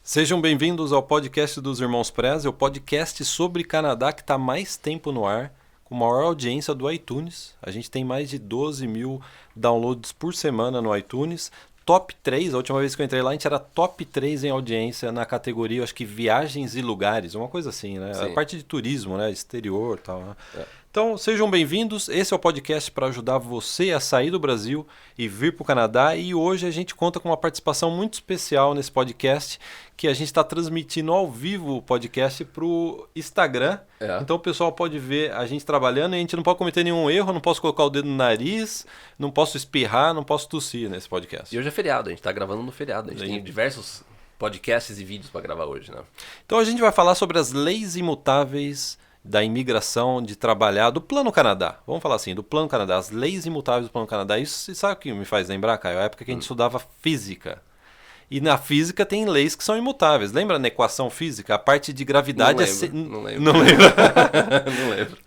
Sejam bem-vindos ao podcast dos Irmãos Prez, o podcast sobre Canadá que está mais tempo no ar, com maior audiência do iTunes. A gente tem mais de 12 mil downloads por semana no iTunes. Top 3, a última vez que eu entrei lá, a gente era top 3 em audiência na categoria, acho que viagens e lugares, uma coisa assim, né? Sim. A parte de turismo, né? Exterior e tal, né? É. Então, sejam bem-vindos. Esse é o podcast para ajudar você a sair do Brasil e vir para o Canadá. E hoje a gente conta com uma participação muito especial nesse podcast, que a gente está transmitindo ao vivo o podcast para o Instagram. É. Então o pessoal pode ver a gente trabalhando e a gente não pode cometer nenhum erro, não posso colocar o dedo no nariz, não posso espirrar, não posso tossir nesse podcast. E hoje é feriado, a gente tá gravando no feriado. A gente tem diversos podcasts e vídeos pra gravar hoje, né? Então a gente vai falar sobre as leis imutáveis da imigração, de trabalhar, do Plano Canadá. Vamos falar assim, do Plano Canadá, as leis imutáveis do Plano Canadá. Isso, você sabe o que me faz lembrar, Caio? A época que a gente estudava física. E na física tem leis que são imutáveis. Lembra na equação física? A parte de gravidade Não lembro. Não lembra? Não lembro.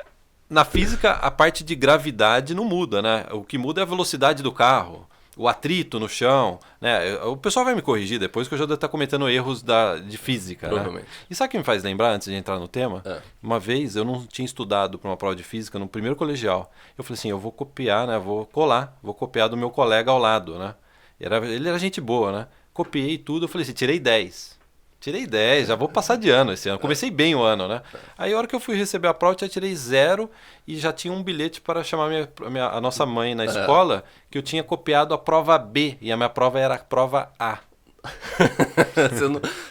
Na física, a parte de gravidade não muda, né? O que muda é a velocidade do carro, o atrito no chão, né? O pessoal vai me corrigir depois que eu já devo estar cometendo erros de física, né? Provavelmente. E sabe o que me faz lembrar, antes de entrar no tema? É. Uma vez eu não tinha estudado para uma prova de física no primeiro colegial. Eu falei assim, eu vou copiar, né? Vou copiar do meu colega ao lado, né? Ele era gente boa, né? Copiei tudo, eu falei assim, tirei 10. Tirei 10, já vou passar de ano esse ano. Comecei bem o ano, né? Aí a hora que eu fui receber a prova, eu já tirei 0 e já tinha um bilhete para chamar a nossa mãe na escola, que eu tinha copiado a prova B e a minha prova era a prova A.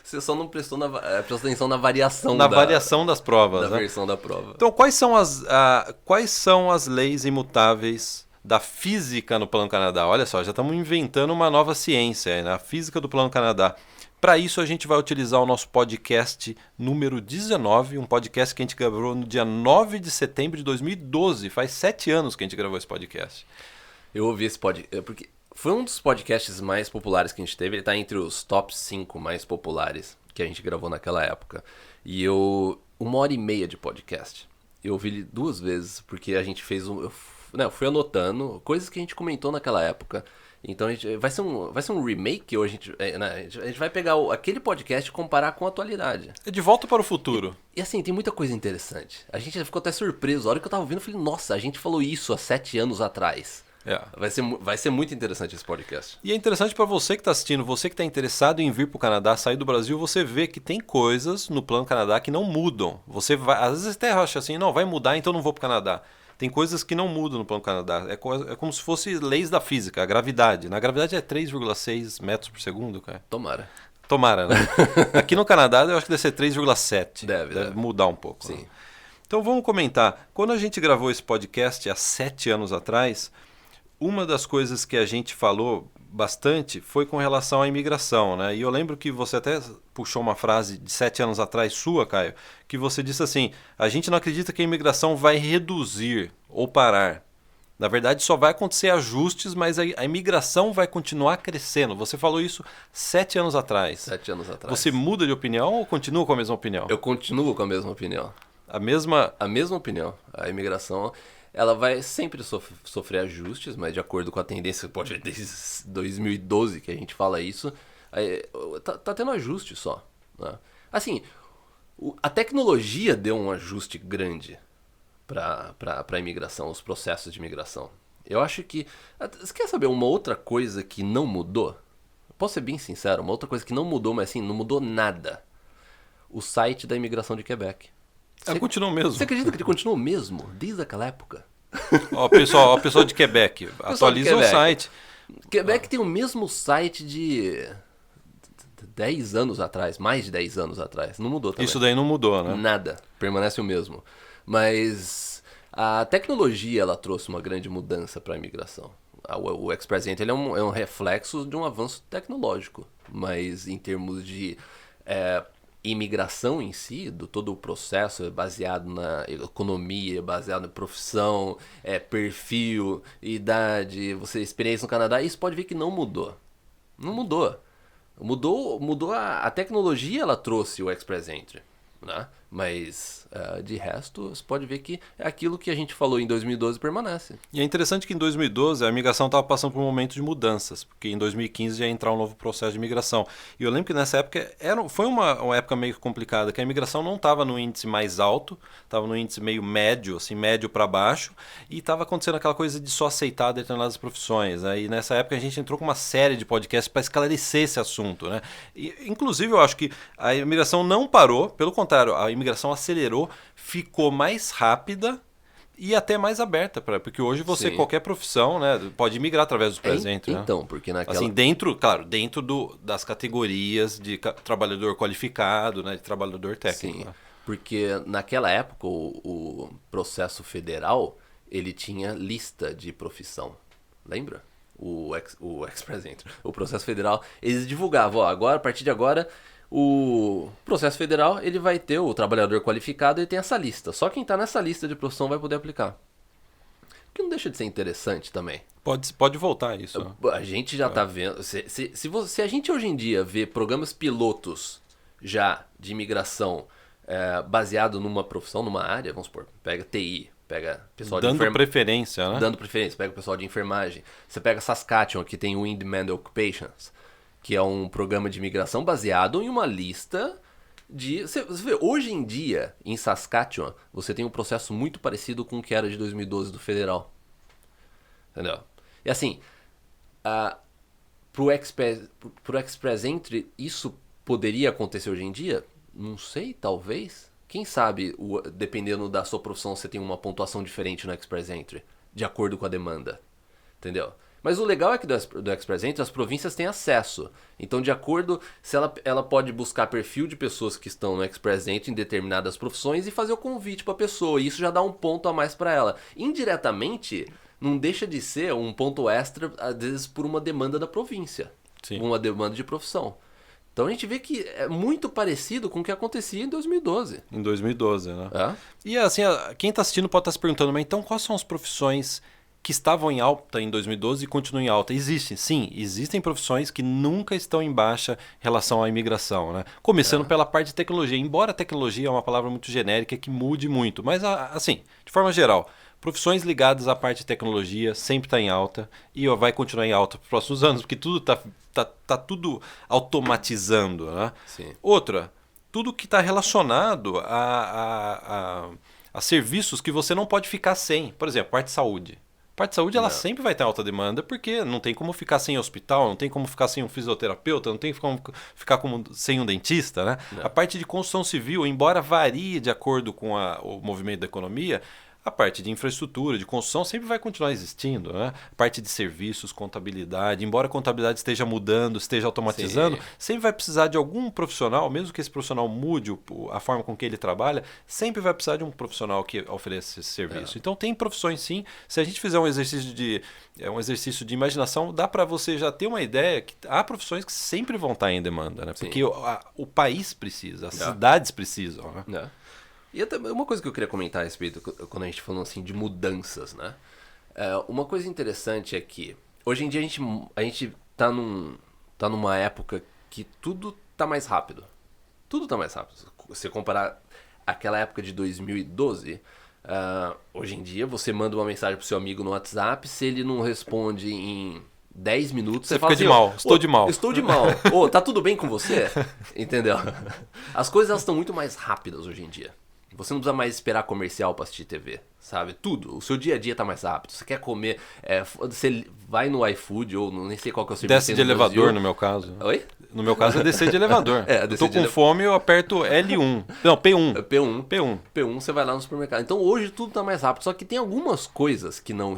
Você só não prestou atenção na variação Na variação das provas, da né? versão da prova. Então, quais são as leis imutáveis da física no Plano Canadá? Olha só, já estamos inventando uma nova ciência, né? A física do Plano Canadá. Para isso, a gente vai utilizar o nosso podcast número 19, um podcast que a gente gravou no dia 9 de setembro de 2012. Faz 7 anos que a gente gravou esse podcast. Eu ouvi esse podcast, porque foi um dos podcasts mais populares que a gente teve. Ele tá entre os top 5 mais populares que a gente gravou naquela época. E 1h30 de podcast. Eu ouvi ele 2 vezes, porque a gente fez eu fui anotando coisas que a gente comentou naquela época. Então vai ser um remake, ou a gente vai pegar aquele podcast e comparar com a atualidade. É De Volta para o Futuro. E assim, tem muita coisa interessante. A gente ficou até surpreso. A hora que eu tava ouvindo, eu falei, nossa, a gente falou isso há 7 anos atrás. É. Vai ser muito interessante esse podcast. E é interessante para você que está assistindo, você que está interessado em vir para o Canadá, sair do Brasil, você vê que tem coisas no Plano Canadá que não mudam. Você vai, às vezes até acha assim, não, vai mudar, então não vou para o Canadá. Tem coisas que não mudam no Plano Canadá. É como se fosse leis da física, a gravidade. Na gravidade é 3,6 metros por segundo, cara. Tomara, Né? Aqui no Canadá eu acho que deve ser 3,7. Deve mudar um pouco. Sim. Né? Então vamos comentar. Quando a gente gravou esse podcast há 7 anos atrás, uma das coisas que a gente falou bastante foi com relação à imigração, né? E eu lembro que você até puxou uma frase de 7 anos atrás sua, Caio, que você disse assim, a gente não acredita que a imigração vai reduzir ou parar. Na verdade, só vai acontecer ajustes, mas a imigração vai continuar crescendo. Você falou isso 7 anos atrás. 7 anos atrás. Você muda de opinião ou continua com a mesma opinião? Eu continuo com a mesma opinião. A mesma opinião. A imigração, ela vai sempre sofrer ajustes, mas de acordo com a tendência, pode ver desde 2012 que a gente fala isso, tá tendo ajuste só. Né? Assim, a tecnologia deu um ajuste grande para a imigração, os processos de imigração. Eu acho que... Você quer saber uma outra coisa que não mudou? Posso ser bem sincero, uma outra coisa que não mudou, mas assim, não mudou nada. O site da imigração de Quebec. continua mesmo. Você acredita que ele continua o mesmo desde aquela época? Ó, pessoal de Quebec, atualiza o site. Quebec tem o mesmo site de 10 anos atrás, mais de 10 anos atrás. Não mudou também. Isso daí não mudou, né? Nada, permanece o mesmo. Mas a tecnologia, ela trouxe uma grande mudança para a imigração. O Express Entry ele é um reflexo de um avanço tecnológico. Mas em termos de imigração em si, todo o processo é baseado na economia, baseado na profissão, perfil, idade, experiência no Canadá, isso pode ver que não mudou. Não mudou. Mudou a tecnologia, ela trouxe o Express Entry, né? Mas, de resto, você pode ver que é aquilo que a gente falou em 2012 permanece. E é interessante que em 2012 a imigração estava passando por um momento de mudanças, porque em 2015 ia entrar um novo processo de imigração. E eu lembro que nessa época foi uma época meio complicada, que a imigração não estava no índice mais alto, estava no índice meio médio, assim, médio para baixo, e estava acontecendo aquela coisa de só aceitar determinadas profissões. Né? E nessa época a gente entrou com uma série de podcasts para esclarecer esse assunto. Né? E, inclusive eu acho que a imigração não parou, pelo contrário, a imigração acelerou, ficou mais rápida e até mais aberta, porque hoje você, Sim. qualquer profissão, né, pode migrar através do presente. Então, né? porque naquela... Assim, dentro das categorias de trabalhador qualificado, né, de trabalhador técnico. Sim, Né? porque naquela época o processo federal, ele tinha lista de profissão, lembra? O Express Entry. O processo federal, eles divulgavam, agora, a partir de agora, o processo federal, ele vai ter o trabalhador qualificado e tem essa lista. Só quem está nessa lista de profissão vai poder aplicar. O que não deixa de ser interessante também. Pode voltar isso. Né? A gente já tá vendo. Se a gente hoje em dia vê programas pilotos já de imigração baseado numa profissão, numa área, vamos supor, pega TI, pega pessoal de Dando preferência, né? Dando preferência, pega o pessoal de enfermagem. Você pega Saskatchewan, que tem o In-Demand Occupations, que é um programa de imigração baseado em uma lista de... Você vê, hoje em dia, em Saskatchewan, você tem um processo muito parecido com o que era de 2012 do federal. Entendeu? E assim, pro Express Entry, isso poderia acontecer hoje em dia? Não sei, talvez. Quem sabe, dependendo da sua profissão, você tem uma pontuação diferente no Express Entry, de acordo com a demanda. Entendeu? Mas o legal é que do Express Entry as províncias têm acesso. Então, de acordo, se ela pode buscar perfil de pessoas que estão no Express Entry em determinadas profissões e fazer o convite para a pessoa. E isso já dá um ponto a mais para ela. Indiretamente, não deixa de ser um ponto extra, às vezes, por uma demanda da província. Sim. Uma demanda de profissão. Então a gente vê que é muito parecido com o que acontecia em 2012. Em 2012, né? É? E assim, quem está assistindo pode estar se perguntando, mas então quais são as profissões que estavam em alta em 2012 e continuam em alta? Existem, sim, existem profissões que nunca estão em baixa em relação à imigração, né? Começando pela parte de tecnologia, embora a tecnologia é uma palavra muito genérica que mude muito, mas assim, de forma geral, profissões ligadas à parte de tecnologia sempre está em alta e vai continuar em alta nos próximos anos, porque tudo tá tudo automatizando, né? Sim. Outra, tudo que está relacionado a serviços que você não pode ficar sem. Por exemplo, parte de saúde. A parte de saúde ela sempre vai ter alta demanda, porque não tem como ficar sem hospital, não tem como ficar sem um fisioterapeuta, não tem como ficar sem um dentista, né? A parte de construção civil, embora varie de acordo com o movimento da economia, a parte de infraestrutura, de construção, sempre vai continuar existindo, né? A parte de serviços, contabilidade, embora a contabilidade esteja mudando, esteja automatizando, sempre vai precisar de algum profissional, mesmo que esse profissional mude a forma com que ele trabalha, sempre vai precisar de um profissional que ofereça esse serviço. Então tem profissões sim, se a gente fizer um exercício de imaginação, dá para você já ter uma ideia que há profissões que sempre vão estar em demanda, né? Porque o país precisa, as cidades precisam, né? E uma coisa que eu queria comentar a respeito, quando a gente falou assim de mudanças, né? Uma coisa interessante é que hoje em dia a gente tá numa época que tudo tá mais rápido. Tudo tá mais rápido. Se você comparar aquela época de 2012, hoje em dia você manda uma mensagem pro seu amigo no WhatsApp, se ele não responde em 10 minutos, você fala fica assim, de mal, estou de mal. Estou de mal. Tá tudo bem com você? Entendeu? As coisas elas estão muito mais rápidas hoje em dia. Você não precisa mais esperar comercial para assistir TV, sabe? Tudo. O seu dia a dia tá mais rápido. Você quer comer, você vai no iFood ou nem sei qual que é o serviço. Desce de elevador, no meu caso. Oi? No meu caso é descer de elevador. Eu tô com fome, eu aperto L1. Não, P1. P1, você vai lá no supermercado. Então hoje tudo tá mais rápido. Só que tem algumas coisas que não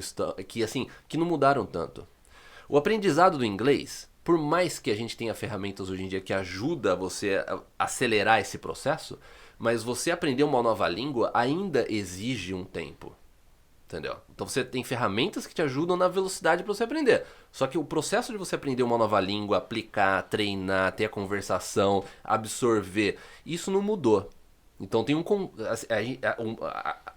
mudaram tanto. O aprendizado do inglês, por mais que a gente tenha ferramentas hoje em dia que ajudam você a acelerar esse processo, mas você aprender uma nova língua ainda exige um tempo, entendeu? Então você tem ferramentas que te ajudam na velocidade para você aprender. Só que o processo de você aprender uma nova língua, aplicar, treinar, ter a conversação, absorver, isso não mudou. Então tem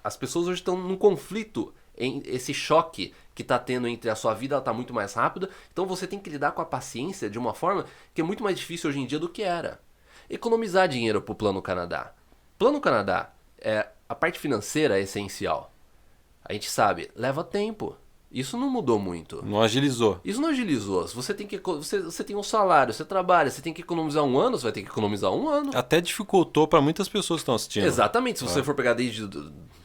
as pessoas hoje estão num conflito, em esse choque que está tendo entre a sua vida, ela está muito mais rápida. Então você tem que lidar com a paciência de uma forma que é muito mais difícil hoje em dia do que era. Economizar dinheiro para o Plano Canadá. Plano Canadá, a parte financeira é essencial. A gente sabe, leva tempo. Isso não mudou muito. Não agilizou. Isso não agilizou. Você tem um salário, você trabalha, você tem que economizar um ano, você vai ter que economizar um ano. Até dificultou para muitas pessoas que estão assistindo. Exatamente. Se você for pegar desde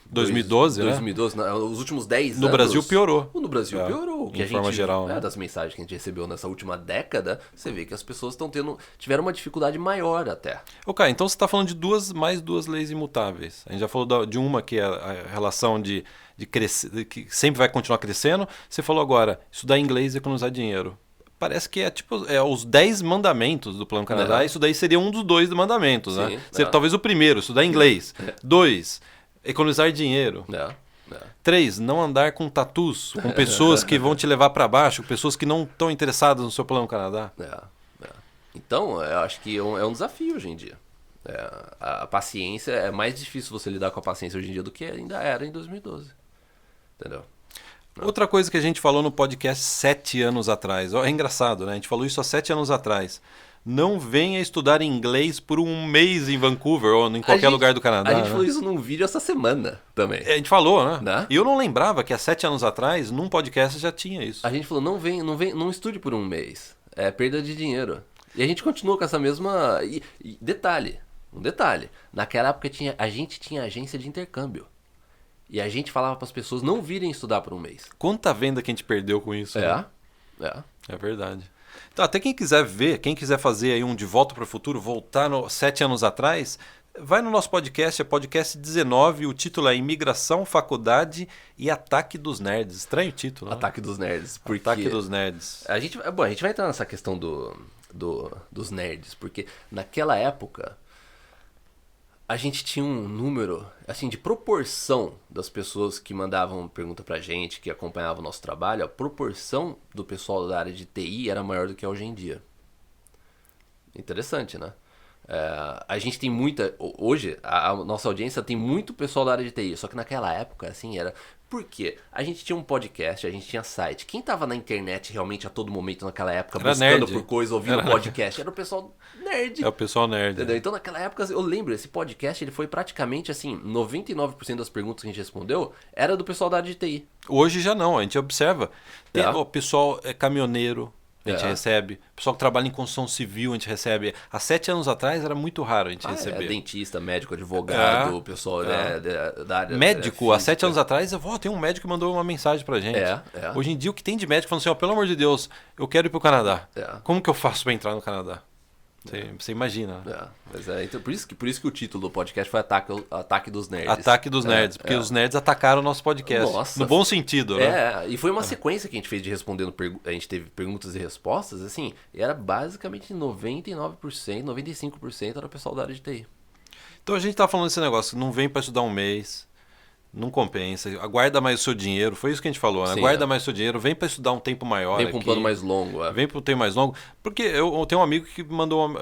2012, né? 2012, os últimos 10 anos. No Brasil piorou. No Brasil piorou. De forma geral, né? Das mensagens que a gente recebeu nessa última década, você vê que as pessoas tiveram uma dificuldade maior até. Ok, então você está falando de mais duas leis imutáveis. A gente já falou de uma que é a relação de crescer, que sempre vai continuar crescendo. Você falou agora, estudar inglês e economizar dinheiro. Parece que é os 10 mandamentos do Plano Canadá. Isso daí seria um dos 2 mandamentos, sim, né? Seria talvez o primeiro, estudar inglês. 2, economizar dinheiro. 3, não andar com tatus, com pessoas que vão te levar para baixo, pessoas que não estão interessadas no seu Plano Canadá. Então, eu acho que é um desafio hoje em dia. A paciência, é mais difícil você lidar com a paciência hoje em dia do que ainda era em 2012. Entendeu? Outra coisa que a gente falou no podcast 7 anos atrás. É engraçado, né? A gente falou isso há 7 anos atrás. Não venha estudar inglês por um mês em Vancouver ou em qualquer lugar do Canadá. A gente falou isso num vídeo essa semana também. A gente falou, né? E eu não lembrava que há 7 anos atrás, num podcast, já tinha isso. A gente falou, não estude por um mês. É perda de dinheiro. E a gente continua com essa mesma... Um detalhe. Naquela época a gente tinha agência de intercâmbio. E a gente falava para as pessoas não virem estudar por um mês. Quanta venda que a gente perdeu com isso, né? É verdade. Então, até quem quiser ver, quem quiser fazer aí um De Volta para o Futuro, voltar 7 anos atrás, vai no nosso podcast, é podcast 19, o título é Imigração, Faculdade e Ataque dos Nerds. Estranho o título, né? Ataque dos Nerds. Ataque dos Nerds. A gente vai entrar nessa questão dos nerds, porque naquela época a gente tinha um número, assim, de proporção das pessoas que mandavam pergunta pra gente, que acompanhavam o nosso trabalho, a proporção do pessoal da área de TI era maior do que é hoje em dia. Interessante, né? A gente tem hoje, a nossa audiência tem muito pessoal da área de TI, só que naquela época, assim, era... Por quê? A gente tinha um podcast, a gente tinha site. Quem tava na internet realmente a todo momento naquela época, era buscando nerd. por coisa, ouvindo podcast? Era o pessoal nerd. É o pessoal nerd. Entendeu? Então naquela época, eu lembro, esse podcast ele foi praticamente assim, 99% das perguntas que a gente respondeu era do pessoal da área de TI. Hoje já não, a gente observa. O pessoal é caminhoneiro, a gente recebe. O pessoal que trabalha em construção civil, a gente recebe. Há 7 anos atrás era muito raro a gente receber. Dentista, médico, advogado, pessoal da área... Médico, há 7 anos atrás, tem um médico que mandou uma mensagem pra gente. Hoje em dia, o que tem de médico falando assim, pelo amor de Deus, eu quero ir pro Canadá. Como que eu faço pra entrar no Canadá? Você imagina. Então, por isso que o título do podcast foi Ataque dos Nerds. Ataque dos Nerds, porque os nerds atacaram o nosso podcast. Nossa, no bom sentido, né? E foi uma sequência que a gente fez de respondendo, a gente teve perguntas e respostas, assim, e era basicamente 99%, 95% era o pessoal da área de TI. Então a gente tá falando desse negócio, não vem para estudar um mês, não compensa, aguarda mais o seu dinheiro, foi isso que a gente falou, né? Sim, aguarda mais o seu dinheiro, vem para estudar um tempo maior. Vem para um plano mais longo. Vem para um tempo mais longo, porque eu tenho um amigo que mandou,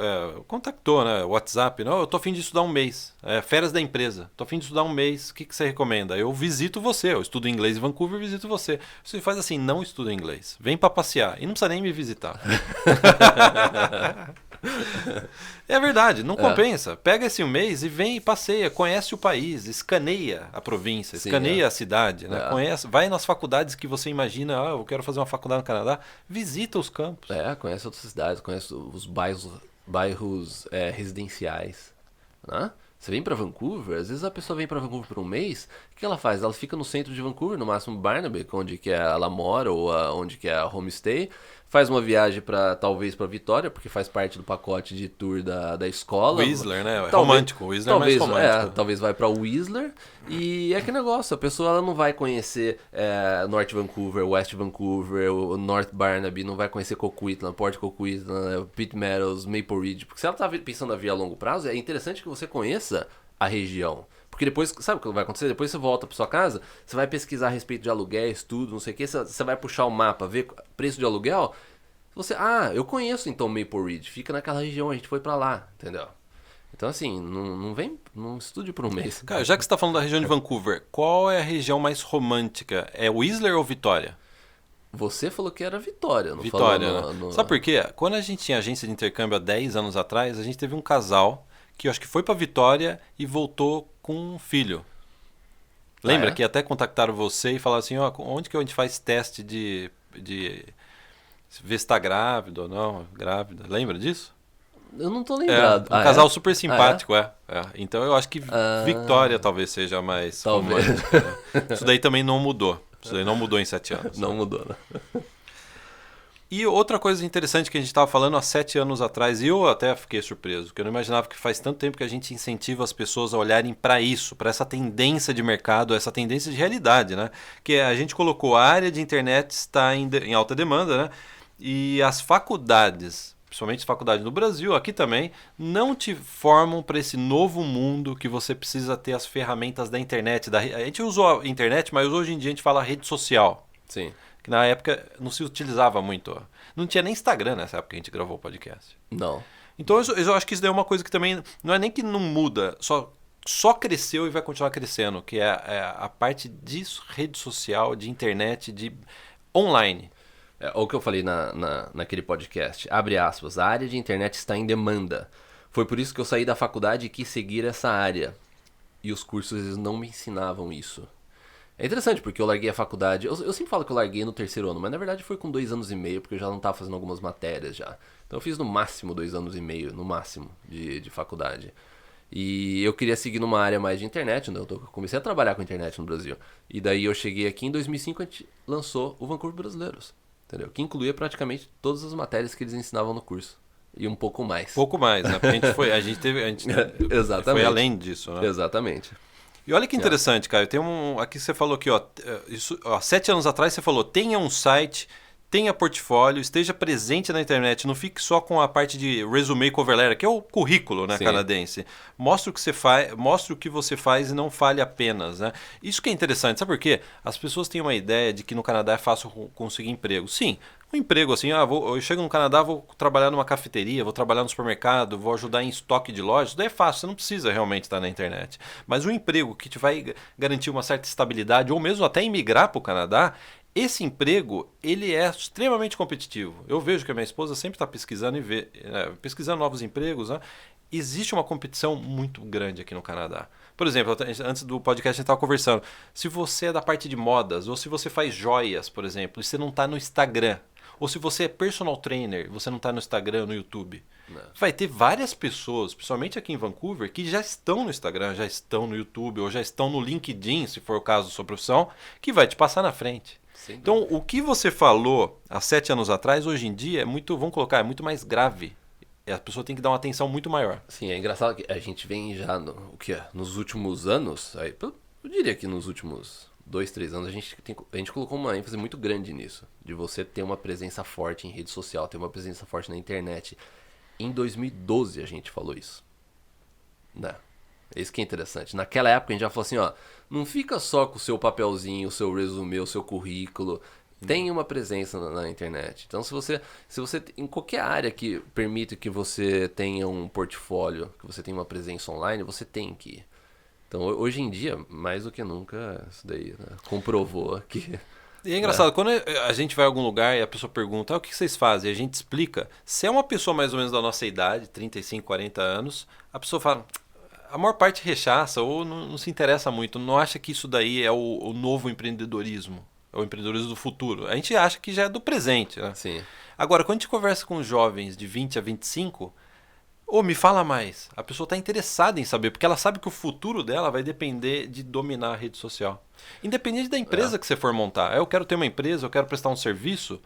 contactou, né, WhatsApp, não, eu tô a fim de estudar um mês, férias da empresa, tô a fim de estudar um mês, o que você recomenda? Eu visito você, eu estudo inglês em Vancouver, visito você. Você faz assim, não estuda inglês, vem para passear, e não precisa nem me visitar. É verdade, não compensa. Pega esse um mês e vem e passeia, conhece o país, escaneia a província, escaneia a cidade, né? Conhece, vai nas faculdades que você imagina, eu quero fazer uma faculdade no Canadá, visita os campos. Conhece outras cidades, conhece os bairros residenciais, né? Você vem pra Vancouver, às vezes a pessoa vem pra Vancouver por um mês, o que ela faz? Ela fica no centro de Vancouver, no máximo Barnaby, onde que ela mora, ou onde que é a homestay, faz uma viagem talvez pra Vitória, porque faz parte do pacote de tour da escola. Whistler, né? Romântico, Whistler é mais romântico. Talvez vai pra Whistler, e é aquele negócio, a pessoa ela não vai conhecer North Vancouver, West Vancouver, o North Barnaby, não vai conhecer Coquitlam, Port Coquitlam, Pitt Meadows, Maple Ridge, porque se ela tá pensando a vir a longo prazo, é interessante que você conheça a região. Porque depois, sabe o que vai acontecer? Depois você volta para sua casa, você vai pesquisar a respeito de aluguéis, tudo, não sei o que, você vai puxar o mapa, ver preço de aluguel, eu conheço então Maple Ridge, fica naquela região, a gente foi para lá, entendeu? Então assim, não estude por um mês. Cara, já que você está falando da região de Vancouver, qual é a região mais romântica? É Whistler ou Vitória? Você falou que era Vitória, não Vitória, falou né? Sabe por quê? Quando a gente tinha agência de intercâmbio há 10 anos atrás, a gente teve um casal que eu acho que foi para Vitória e voltou com um filho. Lembra é? que até contactaram você e falaram assim, ó, onde que a gente faz teste de ver se tá grávido ou não, grávida. Lembra disso? Eu não tô É, lembrado. um casal É? super Ah, simpático, é. Então eu acho que é? Vitória talvez seja mais Talvez. romântica, né? Isso daí também não mudou. Isso daí não mudou em 7 anos. Não mudou, né? E outra coisa interessante que a gente estava falando há 7 anos atrás, e eu até fiquei surpreso, porque eu não imaginava que faz tanto tempo que a gente incentiva as pessoas a olharem para isso, para essa tendência de mercado, essa tendência de realidade, né? Que a gente colocou a área de internet está em alta demanda, né? E as faculdades, principalmente as faculdades no Brasil, aqui também, não te formam para esse novo mundo que você precisa ter as ferramentas da internet. A gente usou a internet, mas hoje em dia a gente fala rede social. Sim. Que na época não se utilizava muito. Não tinha nem Instagram nessa época que a gente gravou o podcast. Não. Então eu acho que isso daí é uma coisa que também não é nem que não muda, só cresceu e vai continuar crescendo, que é a parte de rede social, de internet, de online. É o que eu falei naquele podcast. Abre aspas. A área de internet está em demanda. Foi por isso que eu saí da faculdade e quis seguir essa área. E os cursos eles não me ensinavam isso. É interessante, porque eu larguei a faculdade. Eu sempre falo que eu larguei no terceiro ano, mas na verdade foi com 2 anos e meio, porque eu já não estava fazendo algumas matérias já. Então eu fiz no máximo 2 anos e meio, no máximo, de faculdade. E eu queria seguir numa área mais de internet, né? Eu comecei a trabalhar com internet no Brasil. E daí eu cheguei aqui em 2005, a gente lançou o Vancouver Brasileiros, entendeu? Que incluía praticamente todas as matérias que eles ensinavam no curso. E um pouco mais. Pouco mais, né? Porque a gente Exatamente. foi além disso, né? Exatamente. E olha que interessante, Caio. Tem aqui você falou aqui, ó, 7 anos atrás você falou, tenha um site, tenha portfólio, esteja presente na internet, não fique só com a parte de resume e cover letter, que é o currículo, né, canadense. Mostre o que você faz, mostre o que você faz e não fale apenas, né? Isso que é interessante, sabe por quê? As pessoas têm uma ideia de que no Canadá é fácil conseguir emprego. Sim, um emprego assim, eu chego no Canadá, vou trabalhar numa cafeteria, vou trabalhar no supermercado, vou ajudar em estoque de lojas, isso daí é fácil, você não precisa realmente estar na internet. Mas um emprego que te vai garantir uma certa estabilidade, ou mesmo até imigrar para o Canadá, esse emprego, ele é extremamente competitivo. Eu vejo que a minha esposa sempre está pesquisando pesquisando novos empregos, né? Existe uma competição muito grande aqui no Canadá. Por exemplo, antes do podcast a gente estava conversando. Se você é da parte de modas, ou se você faz joias, por exemplo, e você não está no Instagram, ou se você é personal trainer, você não está no Instagram, no YouTube, vai ter várias pessoas, principalmente aqui em Vancouver, que já estão no Instagram, já estão no YouTube, ou já estão no LinkedIn, se for o caso da sua profissão, que vai te passar na frente. Então, o que você falou há 7 anos atrás, hoje em dia, é muito mais grave. A pessoa tem que dar uma atenção muito maior. Sim, é engraçado que a gente vem já nos últimos anos, eu diria que nos últimos 2, 3 anos, a gente colocou uma ênfase muito grande nisso. De você ter uma presença forte em rede social, ter uma presença forte na internet. Em 2012 a gente falou isso. Né? Isso que é interessante. Naquela época a gente já falou assim, ó, não fica só com o seu papelzinho, o seu resumê, o seu currículo. Tem uma presença na internet. Então, se você em qualquer área que permite que você tenha um portfólio, que você tenha uma presença online, você tem que ir. Então, hoje em dia, mais do que nunca, isso daí, né, comprovou que... E é engraçado, quando a gente vai a algum lugar e a pessoa pergunta, o que vocês fazem? E a gente explica. Se é uma pessoa mais ou menos da nossa idade, 35, 40 anos, a pessoa fala... A maior parte rechaça ou não se interessa muito, não acha que isso daí é o novo empreendedorismo. É o empreendedorismo do futuro. A gente acha que já é do presente, né? Sim. Agora, quando a gente conversa com jovens de 20 a 25, me fala mais. A pessoa está interessada em saber, porque ela sabe que o futuro dela vai depender de dominar a rede social. Independente da empresa que você for montar. Eu quero ter uma empresa, eu quero prestar um serviço.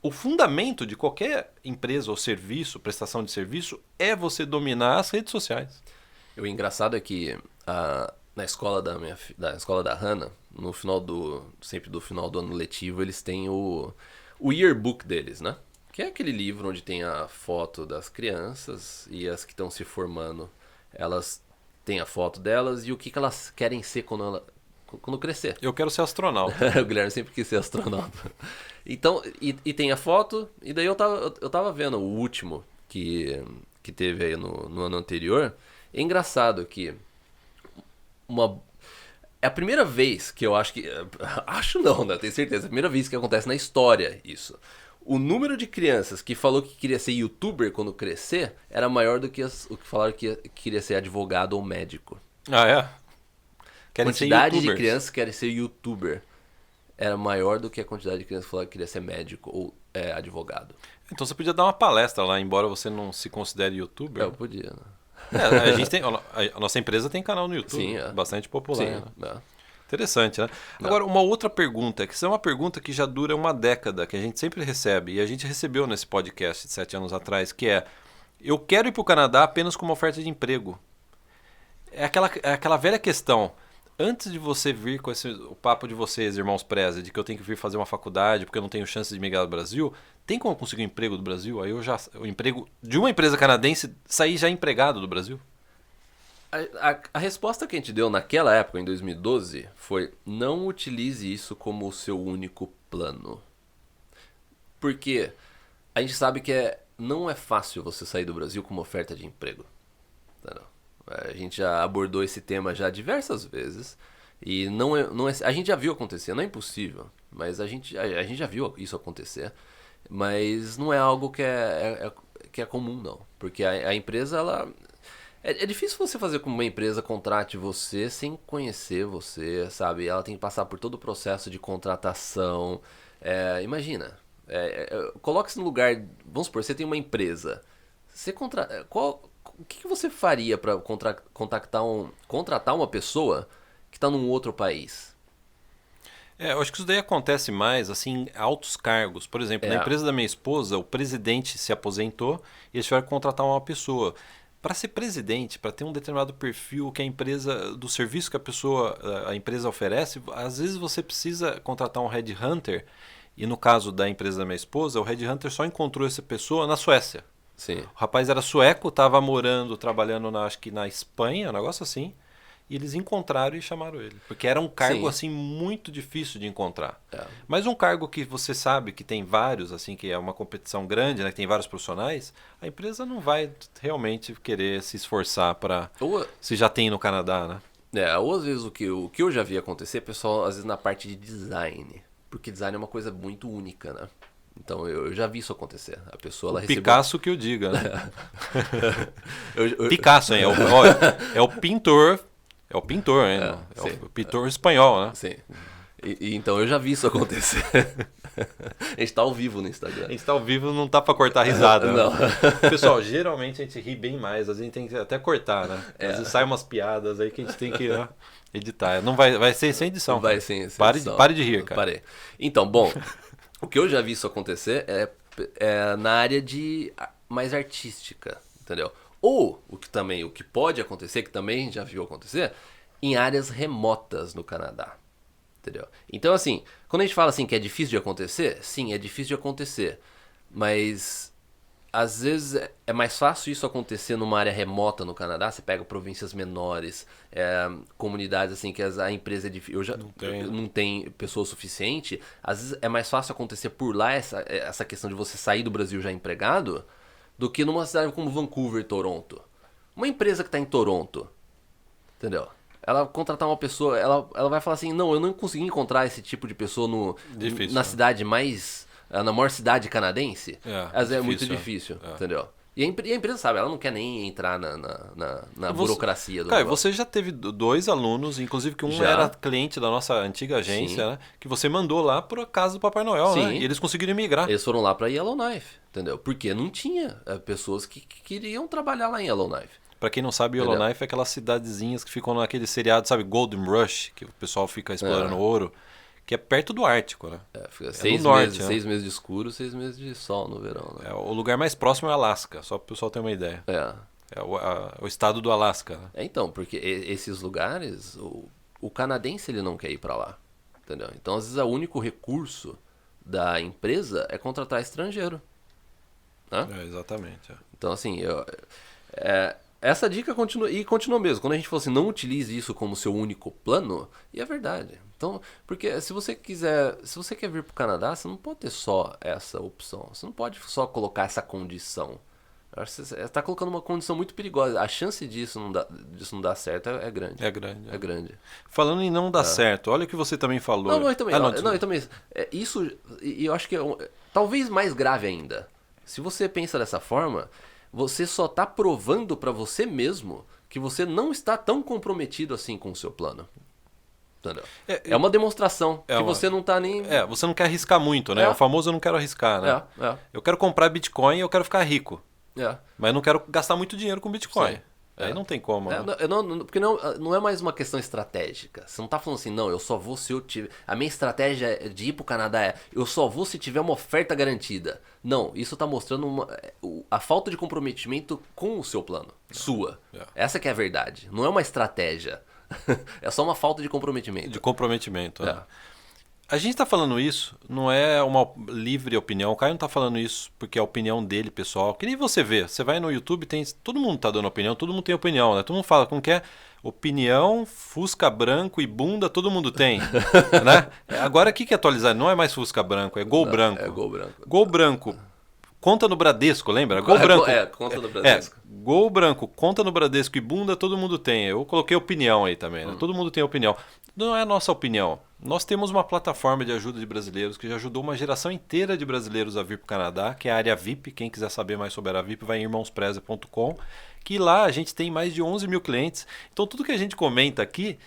O fundamento de qualquer empresa ou serviço, prestação de serviço, é você dominar as redes sociais. O engraçado é que na escola da escola da Hannah, sempre do final do ano letivo, eles têm o yearbook deles, né? Que é aquele livro onde tem a foto das crianças e as que estão se formando. Elas têm a foto delas e o que elas querem ser quando crescer. Eu quero ser astronauta. O Guilherme sempre quis ser astronauta. Então, e tem a foto, e daí eu tava vendo o último que teve aí no ano anterior. É engraçado que é a primeira vez que eu acho que... Acho não, né? Tenho certeza. É a primeira vez que acontece na história isso. o número de crianças que falou que queria ser youtuber quando crescer era maior do que o que falaram que queria ser advogado ou médico. Ah, é? A Querem ser quantidade de youtubers. crianças que querem ser youtuber era maior do que a quantidade de crianças que falaram que queria ser médico ou advogado. Então você podia dar uma palestra lá, embora você não se considere youtuber. Eu podia, né? A gente tem, a nossa empresa tem canal no YouTube, Sim, é. bastante popular. Sim, Né? Interessante, né? Agora, uma outra pergunta, que isso é uma pergunta que já dura uma década, que a gente sempre recebe, e a gente recebeu nesse podcast de 7 anos atrás, que é: eu quero ir para o Canadá apenas com uma oferta de emprego. É aquela velha questão. Antes de você vir com o papo de vocês, irmãos Preza, de que eu tenho que vir fazer uma faculdade porque eu não tenho chance de migrar do Brasil, tem como eu conseguir um emprego do Brasil? Aí o emprego de uma empresa canadense sair já empregado do Brasil? A resposta que a gente deu naquela época, em 2012, foi: não utilize isso como o seu único plano. Porque a gente sabe que não é fácil você sair do Brasil com uma oferta de emprego. Entendeu? A gente já abordou esse tema já diversas vezes. E a gente já viu acontecer, não é impossível, mas a gente já viu isso acontecer. Mas não é algo que é comum, não. Porque a empresa, ela... É difícil você fazer com que uma empresa contrate você sem conhecer você, sabe? Ela tem que passar por todo o processo de contratação. Imagina, coloque-se no lugar... Vamos supor, você tem uma empresa. O que você faria para contratar uma pessoa que está num outro país? Eu acho que isso daí acontece mais assim em altos cargos. Por exemplo, na empresa da minha esposa, o presidente se aposentou e eles tiveram que contratar uma pessoa. Para ser presidente, para ter um determinado perfil que a empresa, do serviço que a empresa oferece, às vezes você precisa contratar um headhunter. E no caso da empresa da minha esposa, o headhunter só encontrou essa pessoa na Suécia. Sim. O rapaz era sueco, estava trabalhando acho que na Espanha, um negócio assim. E eles encontraram e chamaram ele. Porque era um cargo assim muito difícil de encontrar. Mas um cargo que você sabe que tem vários, assim, que é uma competição grande, né, que tem vários profissionais, a empresa não vai realmente querer se esforçar para... Se já tem no Canadá, né? Ou às vezes o que eu já vi acontecer, pessoal, às vezes na parte de design. Porque design é uma coisa muito única, né? Então eu já vi isso acontecer. A pessoa ela recebeu... Picasso que eu diga, né? Picasso, hein? É o pintor... É o pintor, hein? É o pintor espanhol, né? Sim. Então eu já vi isso acontecer. A gente tá ao vivo no Instagram. A gente tá ao vivo, não tá pra cortar risada. Não. Né? Pessoal, geralmente a gente ri bem mais, às vezes a gente tem que até cortar, né? Às vezes saem umas piadas aí que a gente tem que editar. Não vai ser sem edição. Vai sem edição. Pare de rir, cara. Parei. Então, bom, o que eu já vi isso acontecer é na área de mais artística, entendeu? Ou, o que pode acontecer, que também a gente já viu acontecer, em áreas remotas no Canadá. Entendeu? Então, assim, quando a gente fala assim que é difícil de acontecer, sim, é difícil de acontecer. Mas, às vezes, é mais fácil isso acontecer numa área remota no Canadá. Você pega províncias menores, comunidades assim que a empresa é difícil. Não tem pessoa suficiente. Às vezes é mais fácil acontecer por lá essa questão de você sair do Brasil já empregado do que numa cidade como Vancouver, Toronto. Uma empresa que está em Toronto, entendeu? Ela contratar uma pessoa, ela vai falar assim, não, eu não consegui encontrar esse tipo de pessoa na cidade mais... Na maior cidade canadense. É muito difícil, entendeu? E a empresa sabe, ela não quer nem entrar na burocracia do negócio. Você já teve 2 alunos, inclusive que um era cliente da nossa antiga agência, né? Que você mandou lá por casa do Papai Noel, né? E eles conseguiram migrar. Eles foram lá para Yellowknife, entendeu? Porque não tinha pessoas que queriam trabalhar lá em Yellowknife. Pra quem não sabe, Yellowknife é aquelas cidadezinhas que ficam naquele seriado, sabe, Golden Rush, que o pessoal fica explorando ouro, que é perto do Ártico, né? Fica no norte, 6 meses de escuro, 6 meses de sol no verão, né? O lugar mais próximo é Alasca, só para o pessoal ter uma ideia. É o estado do Alasca. Né? Então, porque esses lugares, o canadense ele não quer ir pra lá, entendeu? Então, às vezes, o único recurso da empresa é contratar estrangeiro. Né? Exatamente. Então, assim, essa dica continua mesmo. Quando a gente fala assim, não utilize isso como seu único plano, e é verdade. Então, porque se você quer vir pro Canadá, você não pode ter só essa opção. Você não pode só colocar essa condição. Eu acho que você está colocando uma condição muito perigosa. A chance disso não dar certo é grande. É grande. É grande. Falando em não dar certo, olha o que você também falou. Não, eu também. Eu também. Isso, e eu acho que talvez mais grave ainda. Se você pensa dessa forma, você só está provando para você mesmo que você não está tão comprometido assim com o seu plano. Entendeu? É uma demonstração que você não está nem... você não quer arriscar muito, né? O famoso eu não quero arriscar, né? Eu quero comprar Bitcoin e eu quero ficar rico. Mas eu não quero gastar muito dinheiro com Bitcoin. Sim. Aí não tem como. Né? Porque não é mais uma questão estratégica. Você não tá falando assim, não, eu só vou se eu tiver... A minha estratégia de ir pro Canadá é, eu só vou se tiver uma oferta garantida. Não, isso tá mostrando a falta de comprometimento com o seu plano. Sua. Essa que é a verdade. Não é uma estratégia. É só uma falta de comprometimento. De comprometimento, A gente está falando isso, não é uma livre opinião. O Caio não está falando isso porque é a opinião dele, pessoal. Que nem você vê. Você vai no YouTube, todo mundo está dando opinião, todo mundo tem opinião, né? Todo mundo fala como que é opinião, Fusca branco e bunda, todo mundo tem. Né? Agora, o que é atualizar? Não é mais Fusca branco, é Gol branco. É Gol branco. Gol branco. Conta no Bradesco, lembra? Gol branco. Conta no Bradesco. Gol branco, conta no Bradesco e bunda, todo mundo tem. Eu coloquei opinião aí também, né? Todo mundo tem opinião. Não é a nossa opinião. Nós temos uma plataforma de ajuda de brasileiros que já ajudou uma geração inteira de brasileiros a vir para o Canadá, que é a área VIP. Quem quiser saber mais sobre a área VIP vai em irmãospreza.com, que lá a gente tem mais de 11 mil clientes. Então tudo que a gente comenta aqui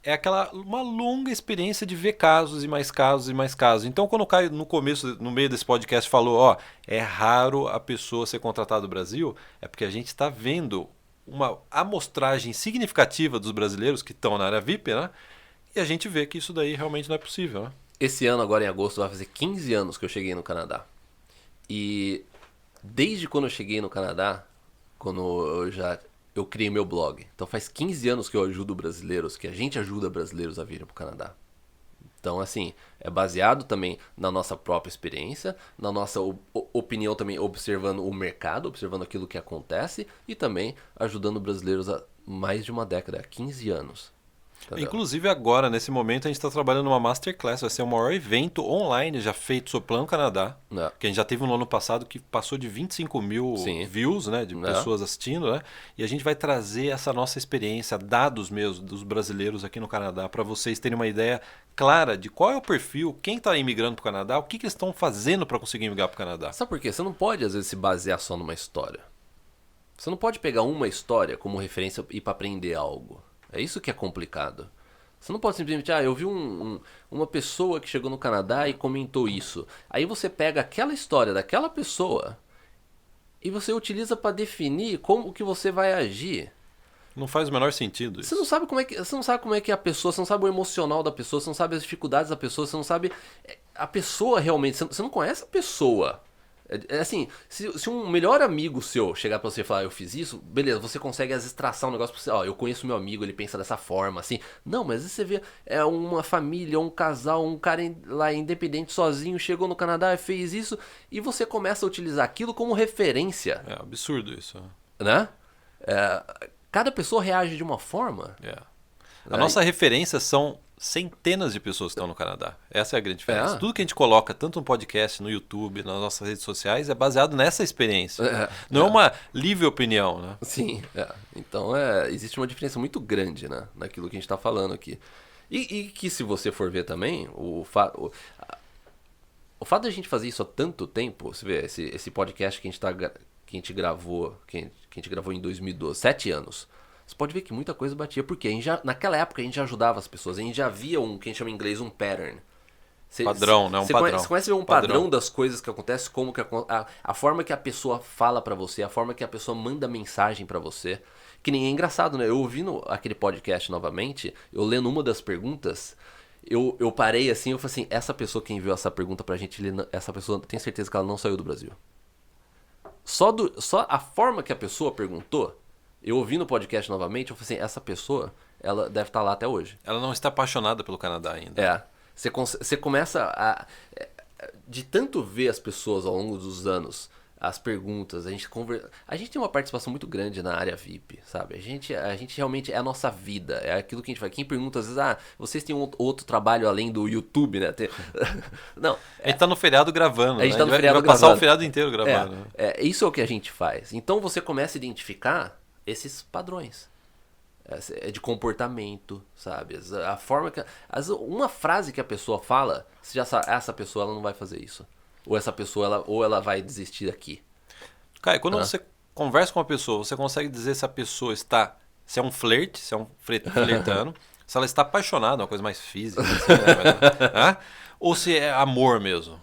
é uma longa experiência de ver casos e mais casos e mais casos. Então, quando o Caio, no meio desse podcast, falou, é raro a pessoa ser contratada do Brasil, é porque a gente está vendo uma amostragem significativa dos brasileiros que estão na área VIP, né? E a gente vê que isso daí realmente não é possível, né? Esse ano, agora em agosto, vai fazer 15 anos que eu cheguei no Canadá. E desde quando eu cheguei no Canadá, quando eu criei meu blog. Então faz 15 anos que eu ajudo brasileiros, que a gente ajuda brasileiros a virem para o Canadá. Então, assim, é baseado também na nossa própria experiência, na nossa opinião também, observando o mercado, observando aquilo que acontece e também ajudando brasileiros há mais de uma década, há 15 anos. Entendeu? Inclusive agora, nesse momento, a gente está trabalhando numa Masterclass, vai ser o maior evento online já feito sobre Plano Canadá, que a gente já teve no ano passado que passou de 25 mil views, né, de pessoas assistindo, né? E a gente vai trazer essa nossa experiência, dados mesmo dos brasileiros aqui no Canadá, para vocês terem uma ideia clara de qual é o perfil, quem está imigrando para o Canadá, o que eles estão fazendo para conseguir imigrar para o Canadá. Sabe por quê? Você não pode, às vezes, se basear só numa história. Você não pode pegar uma história como referência e para aprender algo. É isso que é complicado. Você não pode simplesmente, eu vi uma pessoa que chegou no Canadá e comentou isso. Aí você pega aquela história daquela pessoa e você utiliza para definir como que você vai agir. Não faz o menor sentido isso. Você não sabe como é que é a pessoa, você não sabe o emocional da pessoa, você não sabe as dificuldades da pessoa, você não sabe a pessoa realmente, você não conhece a pessoa. É assim, se um melhor amigo seu chegar pra você e falar, eu fiz isso, beleza, você consegue às vezes traçar um negócio pra você, eu conheço meu amigo, ele pensa dessa forma, assim. Não, mas às vezes você vê uma família, um casal, um cara lá independente, sozinho, chegou no Canadá e fez isso, e você começa a utilizar aquilo como referência. É absurdo isso. Né? Cada pessoa reage de uma forma. A nossa referência são centenas de pessoas que estão no Canadá. Essa é a grande diferença. Tudo que a gente coloca, tanto no podcast, no YouTube, nas nossas redes sociais, é baseado nessa experiência. Não é uma livre opinião, né? Sim. Então, existe uma diferença muito grande, né, naquilo que a gente está falando aqui. E que, se você for ver também, o fato de a gente fazer isso há tanto tempo, você vê, esse podcast que a gente gravou em 2012, 7 anos. Você pode ver que muita coisa batia, porque naquela época a gente já ajudava as pessoas, a gente já via que a gente chama em inglês um pattern. Padrão, né? Um padrão. Você conhece um padrão das coisas que acontecem, como que a forma que a pessoa fala pra você, a forma que a pessoa manda mensagem pra você. Que nem é engraçado, né? Eu ouvindo aquele podcast novamente, eu lendo uma das perguntas, eu parei assim, eu falei assim, essa pessoa que enviou essa pergunta pra gente, essa pessoa, tenho certeza que ela não saiu do Brasil. Só a forma que a pessoa perguntou, eu ouvi no podcast novamente, eu falei assim, essa pessoa, ela deve estar lá até hoje. Ela não está apaixonada pelo Canadá ainda. Você começa de tanto ver as pessoas ao longo dos anos as perguntas, a gente tem uma participação muito grande na área VIP, sabe? A gente realmente é a nossa vida, é aquilo que a gente faz. Quem pergunta às vezes, vocês têm outro trabalho além do YouTube, né? Não. A gente tá no feriado gravando, A gente né? tá no feriado vai passar gravando. o feriado inteiro gravando. Né? Isso é o que a gente faz. Então você começa a identificar esses padrões de comportamento, sabe? A forma que uma frase que a pessoa fala, você já sabe, essa pessoa ela não vai fazer isso. Ou essa pessoa ela vai desistir aqui. Cara, quando você conversa com uma pessoa, você consegue dizer se a pessoa se é um flerte, se é um flertando, se ela está apaixonada, uma coisa mais física, assim, né? Ou se é amor mesmo,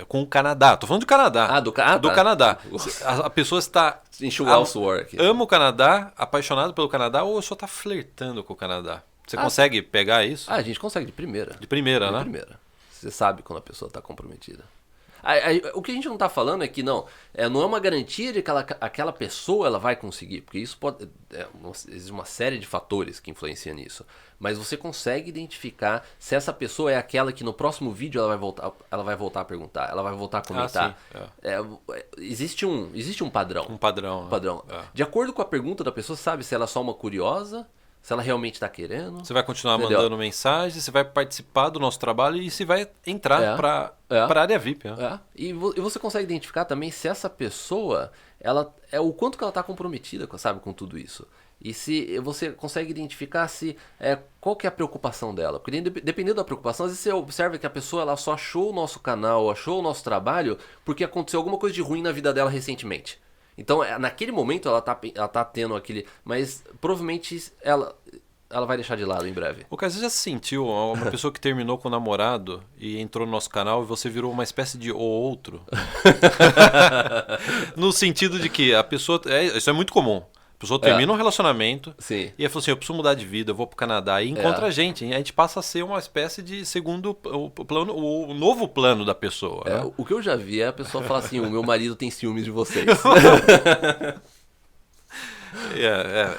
com o Canadá. Tô falando do Canadá. Do do Canadá. A pessoa está enxugar o suor aqui. Ama o Canadá, apaixonado pelo Canadá, ou só está flertando com o Canadá. Você consegue pegar isso? A gente consegue de primeira. De primeira, né? De primeira. Você sabe quando a pessoa está comprometida. O que a gente não está falando é que não é uma garantia de que aquela pessoa ela vai conseguir, porque isso pode existe uma série de fatores que influenciam nisso, mas você consegue identificar se essa pessoa é aquela que no próximo vídeo ela vai voltar a perguntar, ela vai voltar a comentar. Existe um padrão. Um padrão. Um padrão. De acordo com a pergunta da pessoa, sabe se ela é só uma curiosa, se ela realmente está querendo. Você vai continuar mandando mensagem, você vai participar do nosso trabalho e você vai entrar para a área VIP. E você consegue identificar também se essa pessoa, o quanto que ela está comprometida, sabe, com tudo isso. E se você consegue identificar qual que é a preocupação dela. Porque dependendo da preocupação, às vezes você observa que a pessoa ela só achou o nosso canal, achou o nosso trabalho porque aconteceu alguma coisa de ruim na vida dela recentemente. Então, naquele momento ela tá tendo aquele... Mas provavelmente ela vai deixar de lado em breve. O que você já se sentiu uma pessoa que terminou com o namorado e entrou no nosso canal e você virou uma espécie de o outro? No sentido de que a pessoa... isso é muito comum. A pessoa termina um relacionamento e ela falou assim, eu preciso mudar de vida, eu vou pro Canadá. E encontra a gente passa a ser uma espécie de segundo plano, o novo plano da pessoa. Né? O que eu já vi é a pessoa falar assim, o meu marido tem ciúmes de vocês.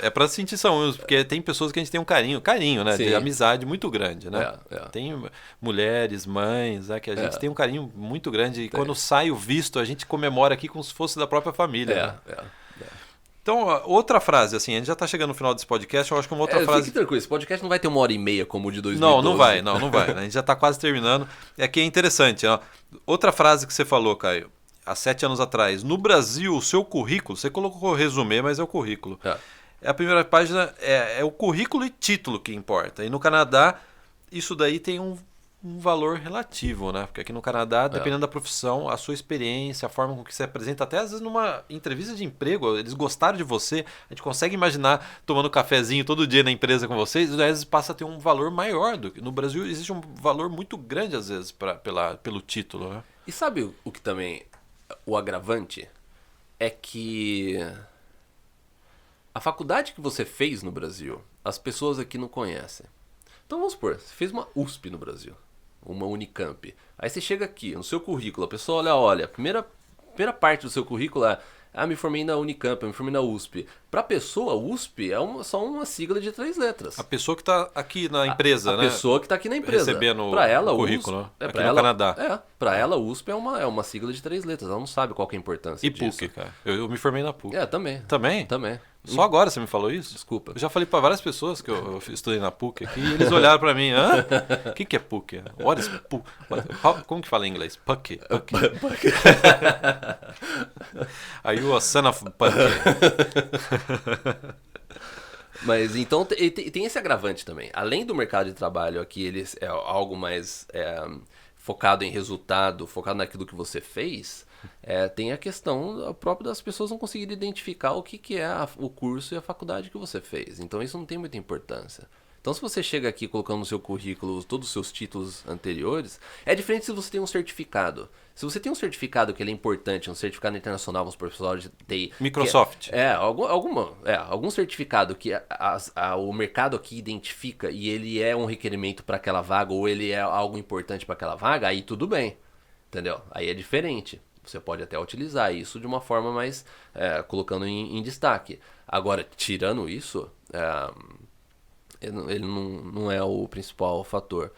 É pra sentir ciúmes, porque tem pessoas que a gente tem um carinho, né? Sim. De amizade muito grande, né? Tem mulheres, mães, né? Que a gente tem um carinho muito grande. E quando sai o visto, a gente comemora aqui como se fosse da própria família. Então, outra frase, assim, a gente já tá chegando no final desse podcast, eu acho que uma outra frase... Fique tranquilo, esse podcast não vai ter 1h30 como o de 2012. Não vai. A gente já tá quase terminando. Que é interessante, ó. Outra frase que você falou, Caio, há 7 anos atrás. No Brasil, o seu currículo, você colocou resumê, mas é o currículo. A primeira página é o currículo e título que importa. E no Canadá, isso daí tem um valor relativo, né? Porque aqui no Canadá, dependendo da profissão, a sua experiência, a forma com que você apresenta, até às vezes numa entrevista de emprego, eles gostaram de você, a gente consegue imaginar tomando cafezinho todo dia na empresa com vocês, às vezes passa a ter um valor maior do que no Brasil existe um valor muito grande às vezes pelo título, né? E sabe o que também o agravante é que a faculdade que você fez no Brasil, as pessoas aqui não conhecem. Então vamos supor, você fez uma USP no Brasil, uma Unicamp. Aí você chega aqui, no seu currículo, a pessoa olha, a primeira parte do seu currículo é me formei na Unicamp, me formei na USP. Pra pessoa, USP é só uma sigla de 3 letras. A pessoa que tá aqui na empresa, né? A pessoa que tá aqui na empresa. Recebendo pra ela, o currículo, USP, aqui no Canadá. Pra ela, USP é uma sigla de 3 letras. Ela não sabe qual que é a importância e disso. PUC, cara. Eu me formei na PUC. Também. Também? Só agora você me falou isso? Desculpa. Eu já falei pra várias pessoas que eu estudei na PUC aqui e eles olharam pra mim. O que é PUC? What is PUC? Como que fala em inglês? PUC. Are you a son of PUC? Mas então tem esse agravante também. Além do mercado de trabalho aqui, eles é algo mais focado em resultado, focado naquilo que você fez, tem a questão própria das pessoas não conseguirem identificar o que é o curso e a faculdade que você fez. Então isso não tem muita importância. Então se você chega aqui colocando no seu currículo todos os seus títulos anteriores, é diferente se você tem um certificado. Se você tem um certificado que ele é importante, um certificado internacional, vamos por pessoal de TI... Microsoft. Algum certificado que o mercado aqui identifica e ele é um requerimento para aquela vaga ou ele é algo importante para aquela vaga, aí tudo bem, entendeu? Aí é diferente. Você pode até utilizar isso de uma forma mais... colocando em destaque. Agora, tirando isso... ele não é o principal fator.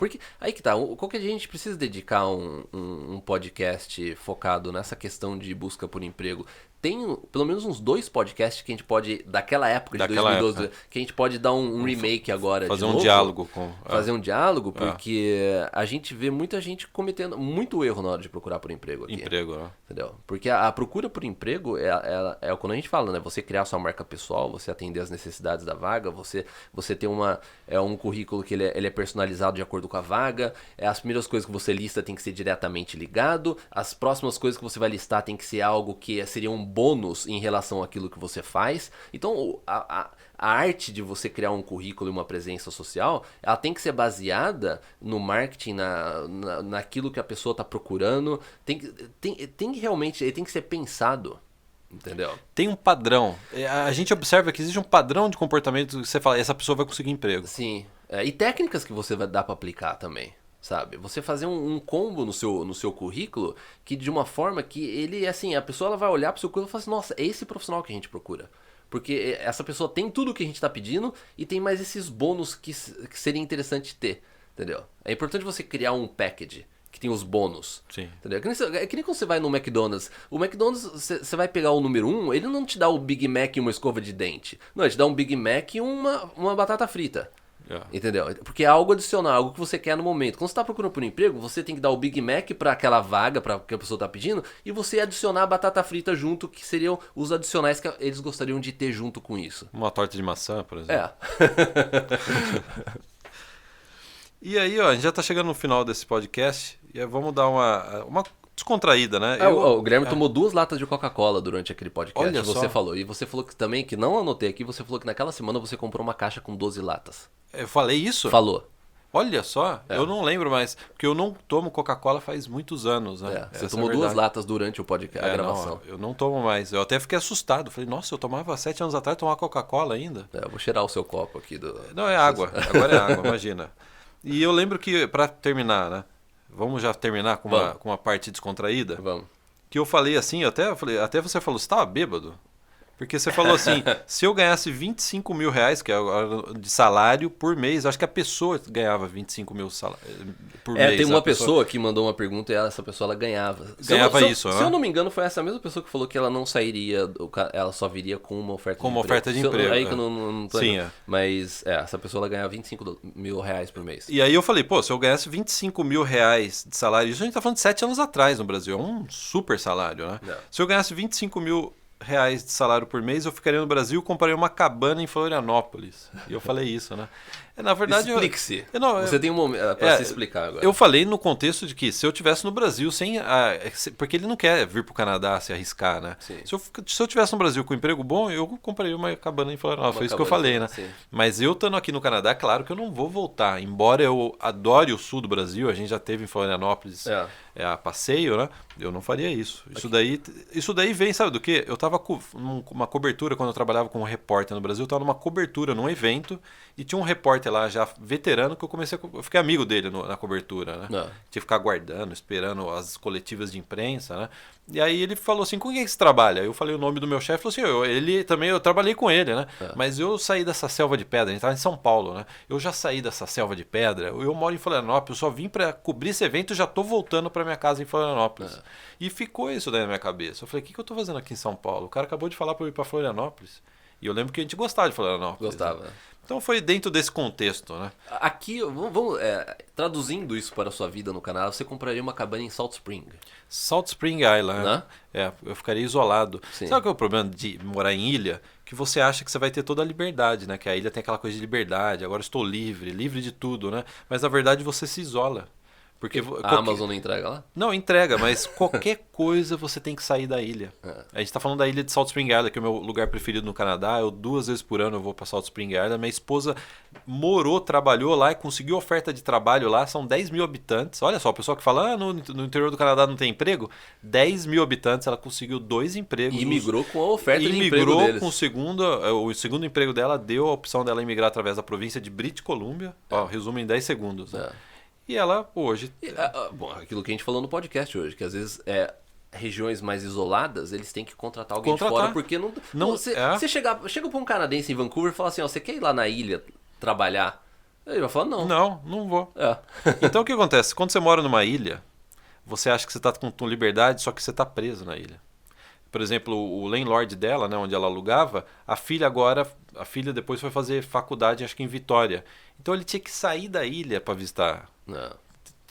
Porque aí que tá, qualquer dia a gente precisa dedicar um podcast focado nessa questão de busca por emprego. Tem pelo menos uns 2 podcasts que a gente pode, daquela época de 2012, que a gente pode dar um remake agora fazer de um novo. diálogo com... Fazer um diálogo, porque a gente vê muita gente cometendo muito erro na hora de procurar por emprego aqui. Emprego, né? Entendeu? Porque a procura por emprego é quando a gente fala, né? Você criar sua marca pessoal, você atender as necessidades da vaga, você ter um currículo que ele é personalizado de acordo com a vaga, as primeiras coisas que você lista tem que ser diretamente ligado, as próximas coisas que você vai listar tem que ser algo que seria um bônus em relação àquilo que você faz. Então, a arte de você criar um currículo e uma presença social, ela tem que ser baseada no marketing, naquilo que a pessoa está procurando. Tem que realmente, ele tem que ser pensado, entendeu? Tem um padrão. A gente observa que existe um padrão de comportamento que você fala, essa pessoa vai conseguir emprego. Sim. E técnicas que você vai dar para aplicar também. Sabe? Você fazer um combo no seu currículo que de uma forma que ele, assim, a pessoa ela vai olhar pro seu currículo e falar assim, nossa, é esse profissional que a gente procura. Porque essa pessoa tem tudo o que a gente está pedindo e tem mais esses bônus que seria interessante ter, entendeu? É importante você criar um package que tem os bônus. Sim. Entendeu? É que nem quando você vai no McDonald's. O McDonald's, você vai pegar o número 1, ele não te dá o Big Mac e uma escova de dente. Não, ele te dá um Big Mac e uma batata frita. Entendeu? Porque é algo adicional, algo que você quer no momento. Quando você está procurando por um emprego, você tem que dar o Big Mac para aquela vaga, para que a pessoa está pedindo, e você adicionar a batata frita junto, que seriam os adicionais que eles gostariam de ter junto com isso. Uma torta de maçã, por exemplo. É. E aí, ó, a gente já está chegando no final desse podcast, e aí vamos dar uma descontraída, né? O Guilherme tomou 2 latas de Coca-Cola durante aquele podcast. Olha você só. falou. E você falou que também, que não anotei aqui, você falou que naquela semana você comprou uma caixa com 12 latas. Eu falei isso? Falou. Olha só, eu não lembro mais, porque eu não tomo Coca-Cola faz muitos anos, né? Você tomou 2 latas durante o podcast, a gravação. Não, eu não tomo mais. Eu até fiquei assustado. Falei, nossa, eu tomava 7 anos atrás, tomava Coca-Cola ainda. Eu vou cheirar o seu copo aqui. Não, é água. Agora é água, imagina. E eu lembro que, pra terminar, né? Vamos já terminar com uma parte descontraída? Vamos. Que eu falei assim, até você falou, você estava bêbado? Porque você falou assim, se eu ganhasse 25 mil reais, que é de salário por mês, acho que a pessoa ganhava 25 mil por mês. Tem uma pessoa que mandou uma pergunta e essa pessoa ela ganhava. Isso, né? Se eu não me engano, foi essa mesma pessoa que falou que ela não sairia, ela só viria com uma oferta de emprego. Com uma oferta de emprego. Aí que eu não tô Sim, lembrando. Mas essa pessoa ela ganhava 25 mil reais por mês. E aí eu falei, pô, se eu ganhasse 25 mil reais de salário, isso a gente tá falando de 7 anos atrás no Brasil, é um super salário, né? Não. Se eu ganhasse 25 mil reais de salário por mês, eu ficaria no Brasil e compraria uma cabana em Florianópolis. E eu falei isso, né? Na verdade, explique-se. Você tem um momento para se explicar agora. Eu falei no contexto de que se eu tivesse no Brasil porque ele não quer vir pro Canadá se arriscar, né? Sim. Se eu tivesse no Brasil com um emprego bom, eu compraria uma cabana em Florianópolis. Foi isso que eu falei, né? Sim. Mas eu estando aqui no Canadá, claro que eu não vou voltar. Embora eu adore o sul do Brasil, a gente já teve em Florianópolis a passeio, né? Eu não faria isso. Isso daí vem, sabe do quê? Eu tava com uma cobertura, quando eu trabalhava como repórter no Brasil, eu tava numa cobertura, num evento, e tinha um repórter lá já veterano que eu fiquei amigo dele na cobertura, né? Tinha que ficar aguardando, esperando as coletivas de imprensa, né? E aí ele falou assim, com quem que você trabalha? Eu falei o nome do meu chefe, falou assim, eu trabalhei com ele, né? Mas eu saí dessa selva de pedra, a gente tava em São Paulo, né? Eu já saí dessa selva de pedra, eu moro em Florianópolis, eu só vim pra cobrir esse evento e já tô voltando pra minha casa em Florianópolis. E ficou isso daí na minha cabeça. Eu falei, o que eu tô fazendo aqui em São Paulo? O cara acabou de falar pra eu ir pra Florianópolis. E eu lembro que a gente gostava de Florianópolis. Gostava. Né? Então foi dentro desse contexto, né? Aqui, vamos traduzindo isso para a sua vida no Canadá, você compraria uma cabana em Salt Spring. Salt Spring Island. Né? Eu ficaria isolado. Sim. Sabe qual é o problema de morar em ilha? Que você acha que você vai ter toda a liberdade, né? Que a ilha tem aquela coisa de liberdade, agora estou livre de tudo, né? Mas na verdade você se isola. Porque a Amazon não entrega lá? Não, entrega, mas qualquer coisa você tem que sair da ilha. A gente tá falando da ilha de Salt Spring Island, que é o meu lugar preferido no Canadá. 2 vezes por ano eu vou pra Salt Spring Island. Minha esposa trabalhou lá e conseguiu oferta de trabalho lá. São 10 mil habitantes. Olha só, o pessoal que fala, no interior do Canadá não tem emprego. 10 mil habitantes, ela conseguiu 2 empregos. E imigrou com a oferta de emprego imigrou deles. Com o segundo emprego dela, deu a opção dela imigrar através da província de British Columbia. Ó, resumo em 10 segundos. Né? E ela hoje... Bom, aquilo que a gente falou no podcast hoje, que às vezes regiões mais isoladas, eles têm que contratar alguém de fora, porque você chega pra um canadense em Vancouver e fala assim, ó, você quer ir lá na ilha trabalhar? Ele vai falar não. Não, não vou. É. Então o que acontece? Quando você mora numa ilha, você acha que você está com liberdade, só que você está preso na ilha. Por exemplo, o landlord dela, né, onde ela alugava, a filha depois foi fazer faculdade, acho que em Vitória. Então ele tinha que sair da ilha para visitar. Não.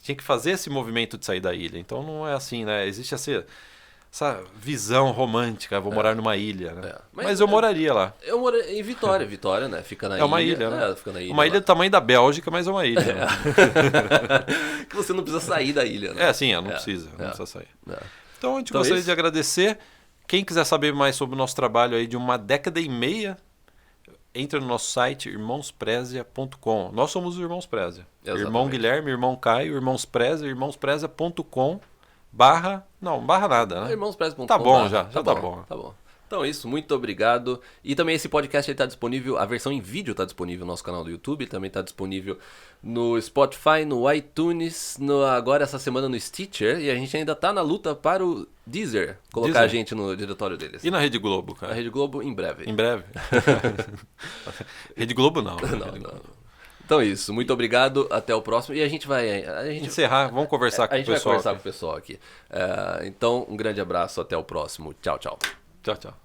Tinha que fazer esse movimento de sair da ilha. Então não é assim, né? Existe essa visão romântica, vou morar numa ilha, né? Mas eu moraria lá. Eu moro em Vitória. Vitória, né? Fica na ilha. É uma ilha, né? Fica na ilha. Uma ilha do tamanho da Bélgica, mas é uma ilha. Né? Que você não precisa sair da ilha, né? Sim, não precisa sair. É. Então a gente gostaria de agradecer. Quem quiser saber mais sobre o nosso trabalho aí de 1,5 décadas, entra no nosso site irmãosprezia.com. Nós somos os Irmãos Prezia. Exatamente. Irmão Guilherme, Irmão Caio, Irmãos Prezia, irmãosprezia.com barra nada, né? Irmãosprezia.com. Tá bom, já tá bom. Tá bom. Então é isso, muito obrigado. E também esse podcast está disponível, a versão em vídeo está disponível no nosso canal do YouTube, também está disponível no Spotify, no iTunes, agora essa semana no Stitcher, e a gente ainda tá na luta para o Deezer colocar a gente no diretório deles. E na Rede Globo, cara? Na Rede Globo, em breve. Em breve? Rede Globo não. Não. Então é isso, muito obrigado, até o próximo. E a gente vai... encerrar, vamos conversar com o pessoal. A gente vai conversar com o pessoal aqui. Então, um grande abraço, até o próximo. Tchau, tchau. Tchau, tchau.